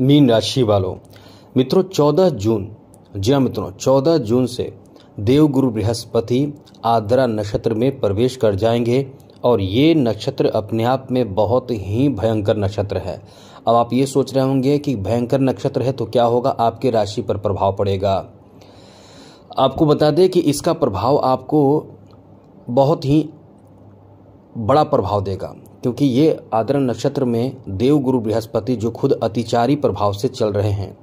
Mean राशि वालों, मित्रों 14 जून, जी हाँ मित्रों 14 जून से देवगुरु बृहस्पति आर्द्रा नक्षत्र में प्रवेश कर जाएंगे और ये नक्षत्र अपने आप में बहुत ही भयंकर नक्षत्र है। अब आप ये सोच रहे होंगे कि भयंकर नक्षत्र है तो क्या होगा, आपके राशि पर प्रभाव पड़ेगा। आपको बता दें कि इसका प्रभाव आपको बहुत ही बड़ा प्रभाव देगा, क्योंकि ये आर्द्रा नक्षत्र में देवगुरु बृहस्पति जो खुद अतिचारी प्रभाव से चल रहे हैं,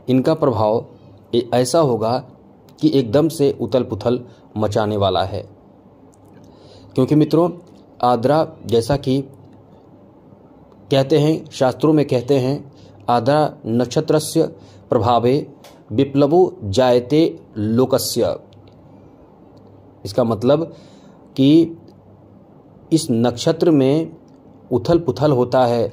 इनका प्रभाव ऐसा होगा कि एकदम से उथल पुथल मचाने वाला है। क्योंकि मित्रों आर्द्रा, जैसा कि कहते हैं, शास्त्रों में कहते हैं, आर्द्रा नक्षत्रस्य प्रभावे विप्लवो जायते लोकस्य। इसका मतलब कि इस नक्षत्र में उथल पुथल होता है।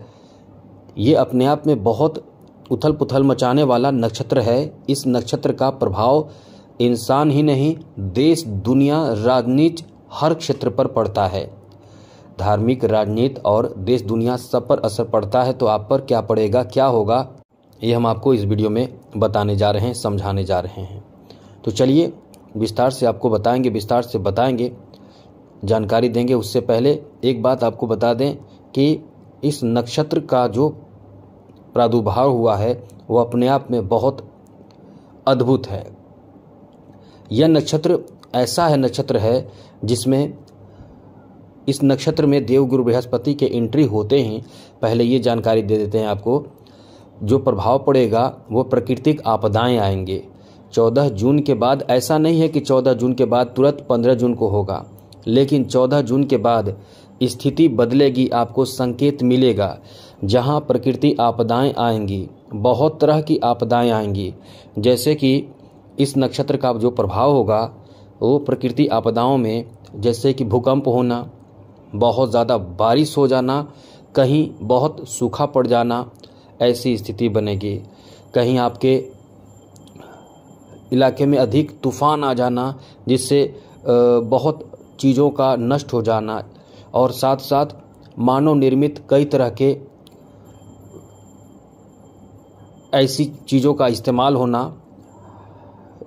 ये अपने आप में बहुत उथल पुथल मचाने वाला नक्षत्र है। इस नक्षत्र का प्रभाव इंसान ही नहीं, देश, दुनिया, राजनीति, हर क्षेत्र पर पड़ता है। धार्मिक, राजनीति और देश दुनिया सब पर असर पड़ता है। तो आप पर क्या पड़ेगा, क्या होगा, ये हम आपको इस वीडियो में बताने जा रहे हैं, समझाने जा रहे हैं। तो चलिए विस्तार से आपको बताएंगे, विस्तार से बताएंगे, जानकारी देंगे। उससे पहले एक बात आपको बता दें कि इस नक्षत्र का जो प्रादुर्भाव हुआ है वो अपने आप में बहुत अद्भुत है। यह नक्षत्र ऐसा है, नक्षत्र है जिसमें इस नक्षत्र में देवगुरु बृहस्पति के एंट्री होते ही पहले ये जानकारी दे देते हैं आपको, जो प्रभाव पड़ेगा वो प्राकृतिक आपदाएं आएंगे 14 जून के बाद। ऐसा नहीं है कि 14 जून के बाद तुरंत 15 जून को होगा, लेकिन 14 जून के बाद स्थिति बदलेगी, आपको संकेत मिलेगा। जहां प्रकृति आपदाएं आएंगी, बहुत तरह की आपदाएं आएंगी, जैसे कि इस नक्षत्र का जो प्रभाव होगा वो प्रकृति आपदाओं में, जैसे कि भूकंप होना, बहुत ज़्यादा बारिश हो जाना, कहीं बहुत सूखा पड़ जाना, ऐसी स्थिति बनेगी। कहीं आपके इलाके में अधिक तूफान आ जाना, जिससे बहुत चीज़ों का नष्ट हो जाना, और साथ साथ मानव निर्मित कई तरह के ऐसी चीज़ों का इस्तेमाल होना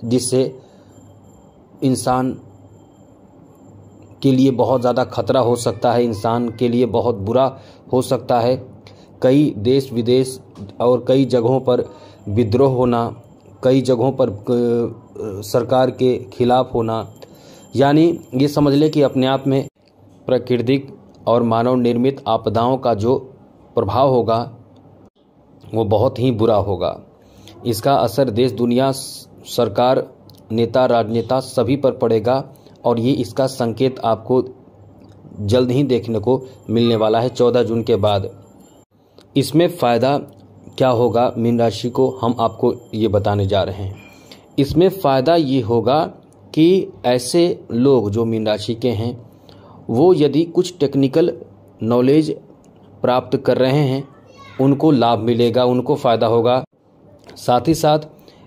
जिससे इंसान के लिए बहुत ज़्यादा खतरा हो सकता है, इंसान के लिए बहुत बुरा हो सकता है। कई देश विदेश और कई जगहों पर विद्रोह होना, कई जगहों पर सरकार के खिलाफ होना, यानी ये समझ लें कि अपने आप में प्राकृतिक और मानव निर्मित आपदाओं का जो प्रभाव होगा वो बहुत ही बुरा होगा। इसका असर देश, दुनिया, सरकार, नेता, राजनेता सभी पर पड़ेगा और ये इसका संकेत आपको जल्द ही देखने को मिलने वाला है 14 जून के बाद। इसमें फ़ायदा क्या होगा मीन राशि को, हम आपको ये बताने जा रहे हैं। इसमें फ़ायदा ये होगा कि ऐसे लोग जो मीन राशि के हैं वो यदि कुछ टेक्निकल नॉलेज प्राप्त कर रहे हैं उनको लाभ मिलेगा, उनको फ़ायदा होगा। साथ ही साथ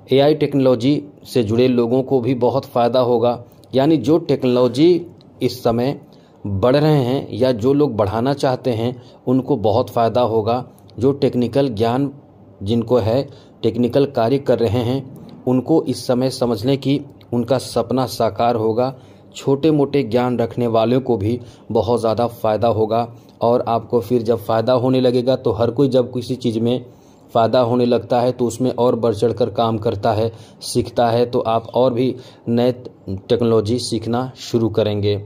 AI टेक्नोलॉजी से जुड़े लोगों को भी बहुत फ़ायदा होगा। यानी जो टेक्नोलॉजी इस समय बढ़ रहे हैं या जो लोग बढ़ाना चाहते हैं उनको बहुत फ़ायदा होगा। जो टेक्निकल ज्ञान जिनको है, टेक्निकल कार्य कर रहे हैं, उनको इस समय समझने की उनका सपना साकार होगा। छोटे मोटे ज्ञान रखने वालों को भी बहुत ज़्यादा फ़ायदा होगा। और आपको फिर जब फ़ायदा होने लगेगा तो हर कोई जब किसी चीज़ में फ़ायदा होने लगता है तो उसमें और बढ़ चढ़ कर काम करता है, सीखता है, तो आप और भी नए टेक्नोलॉजी सीखना शुरू करेंगे।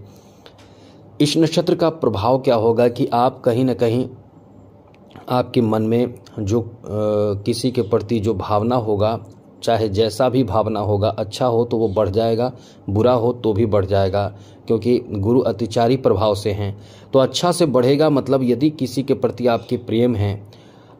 इस नक्षत्र का प्रभाव क्या होगा कि आप कहीं ना कहीं आपके मन में जो किसी के प्रति जो भावना होगा, चाहे जैसा भी भावना होगा, अच्छा हो तो वो बढ़ जाएगा, बुरा हो तो भी बढ़ जाएगा, क्योंकि गुरु अतिचारी प्रभाव से हैं। तो अच्छा से बढ़ेगा, मतलब यदि किसी के प्रति आपके प्रेम है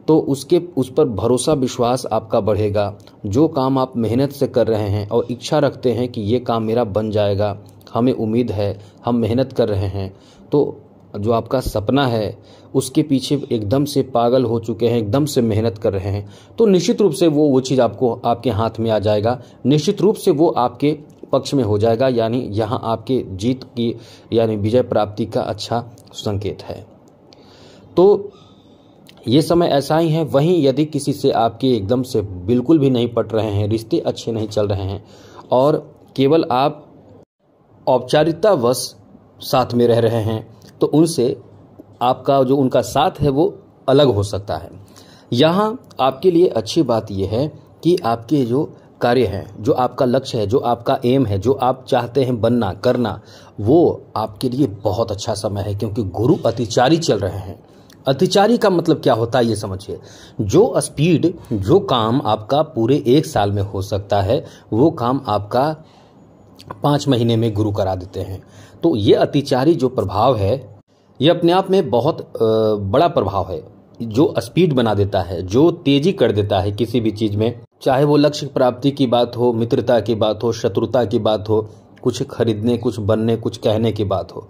तो उस पर भरोसा, विश्वास आपका बढ़ेगा। जो काम आप मेहनत से कर रहे हैं और इच्छा रखते हैं कि ये काम मेरा बन जाएगा, हमें उम्मीद है, हम मेहनत कर रहे हैं, तो जो आपका सपना है उसके पीछे एकदम से पागल हो चुके हैं, एकदम से मेहनत कर रहे हैं, तो निश्चित रूप से वो चीज़ आपको आपके हाथ में आ जाएगा, निश्चित रूप से वो आपके पक्ष में हो जाएगा। यानी यहाँ आपके जीत की यानी विजय प्राप्ति का अच्छा संकेत है। तो ये समय ऐसा ही है। वहीं यदि किसी से आपके एकदम से बिल्कुल भी नहीं पट रहे हैं, रिश्ते अच्छे नहीं चल रहे हैं और केवल आप औपचारिकतावश साथ में रह रहे हैं, तो उनसे आपका जो उनका साथ है वो अलग हो सकता है। यहाँ आपके लिए अच्छी बात यह है कि आपके जो कार्य हैं, जो आपका लक्ष्य है, जो आपका एम है, जो आप चाहते हैं बनना करना, वो आपके लिए बहुत अच्छा समय है, क्योंकि गुरु अतिचारी चल रहे हैं। अतिचारी का मतलब क्या होता है ये समझिए। जो स्पीड, जो काम आपका पूरे 1 साल में हो सकता है, वो काम आपका 5 महीने में गुरु करा देते हैं। तो ये अतिचारी जो प्रभाव है, ये अपने आप में बहुत बड़ा प्रभाव है, जो स्पीड बना देता है, जो तेजी कर देता है किसी भी चीज में, चाहे वो लक्ष्य प्राप्ति की बात हो, मित्रता की बात हो, शत्रुता की बात हो, कुछ खरीदने, कुछ बनने, कुछ कहने की बात हो।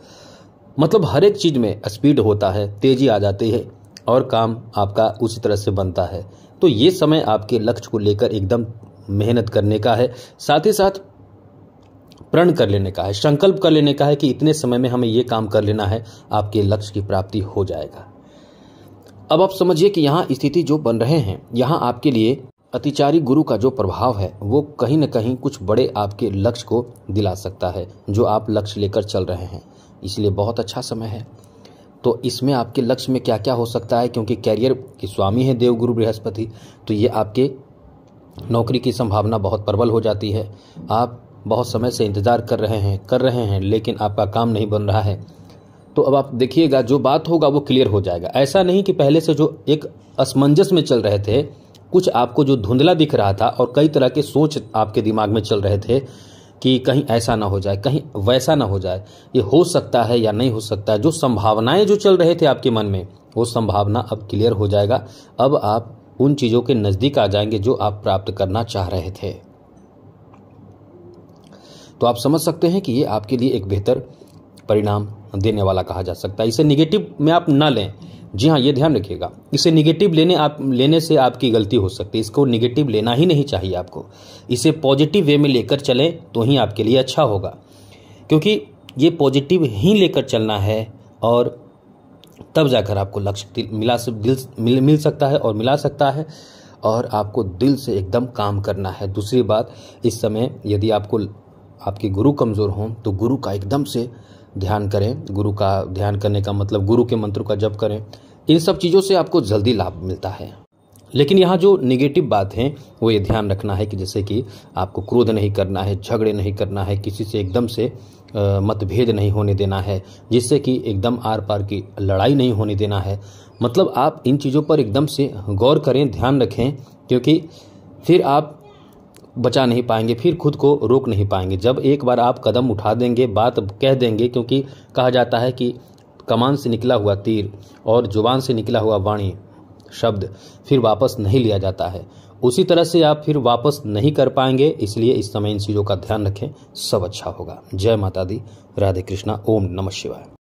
मतलब हर एक चीज में स्पीड होता है, तेजी आ जाती है और काम आपका उसी तरह से बनता है। तो ये समय आपके लक्ष्य को लेकर एकदम मेहनत करने का है, साथ ही साथ प्रण कर लेने का है, संकल्प कर लेने का है कि इतने समय में हमें ये काम कर लेना है, आपके लक्ष्य की प्राप्ति हो जाएगा। अब आप समझिए कि यहाँ स्थिति जो बन रहे हैं, यहाँ आपके लिए अतिचारी गुरु का जो प्रभाव है वो कहीं न कहीं कुछ बड़े आपके लक्ष्य को दिला सकता है, जो आप लक्ष्य लेकर चल रहे हैं। इसलिए बहुत अच्छा समय है। तो इसमें आपके लक्ष्य में क्या क्या हो सकता है, क्योंकि कैरियर के स्वामी है देवगुरु बृहस्पति, तो ये आपके नौकरी की संभावना बहुत प्रबल हो जाती है। आप बहुत समय से इंतजार कर रहे हैं लेकिन आपका काम नहीं बन रहा है, तो अब आप देखिएगा जो बात होगा वो क्लियर हो जाएगा। ऐसा नहीं कि पहले से जो एक असमंजस में चल रहे थे, कुछ आपको जो धुंधला दिख रहा था और कई तरह के सोच आपके दिमाग में चल रहे थे कि कहीं ऐसा ना हो जाए, कहीं वैसा ना हो जाए, ये हो सकता है या नहीं हो सकता है, जो संभावनाएं जो चल रहे थे आपके मन में, वो संभावना अब क्लियर हो जाएगा। अब आप उन चीजों के नजदीक आ जाएंगे जो आप प्राप्त करना चाह रहे थे। तो आप समझ सकते हैं कि ये आपके लिए एक बेहतर परिणाम देने वाला कहा जा सकता है। इसे निगेटिव में आप ना लें। जी हाँ, ये ध्यान रखिएगा, इसे निगेटिव लेने से आपकी गलती हो सकती है। इसको निगेटिव लेना ही नहीं चाहिए आपको। इसे पॉजिटिव वे में लेकर चलें तो ही आपके लिए अच्छा होगा, क्योंकि ये पॉजिटिव ही लेकर चलना है और तब जाकर आपको लक्ष्य मिल सकता है और मिला सकता है, और आपको दिल से एकदम काम करना है। दूसरी बात, इस समय यदि आपके गुरु कमजोर हों तो गुरु का एकदम से ध्यान करें। गुरु का ध्यान करने का मतलब गुरु के मंत्र का जप करें। इन सब चीज़ों से आपको जल्दी लाभ मिलता है। लेकिन यहाँ जो निगेटिव बात है वो ये ध्यान रखना है कि जैसे कि आपको क्रोध नहीं करना है, झगड़े नहीं करना है, किसी से एकदम से मतभेद नहीं होने देना है, जिससे कि एकदम आर पार की लड़ाई नहीं होने देना है। मतलब आप इन चीज़ों पर एकदम से गौर करें, ध्यान रखें, क्योंकि फिर आप बचा नहीं पाएंगे, फिर खुद को रोक नहीं पाएंगे। जब एक बार आप कदम उठा देंगे, बात कह देंगे, क्योंकि कहा जाता है कि कमान से निकला हुआ तीर और जुबान से निकला हुआ वाणी शब्द फिर वापस नहीं लिया जाता है। उसी तरह से आप फिर वापस नहीं कर पाएंगे। इसलिए इस समय इन चीज़ों का ध्यान रखें, सब अच्छा होगा। जय माता दी, राधे कृष्णा, ओम नमः शिवाय।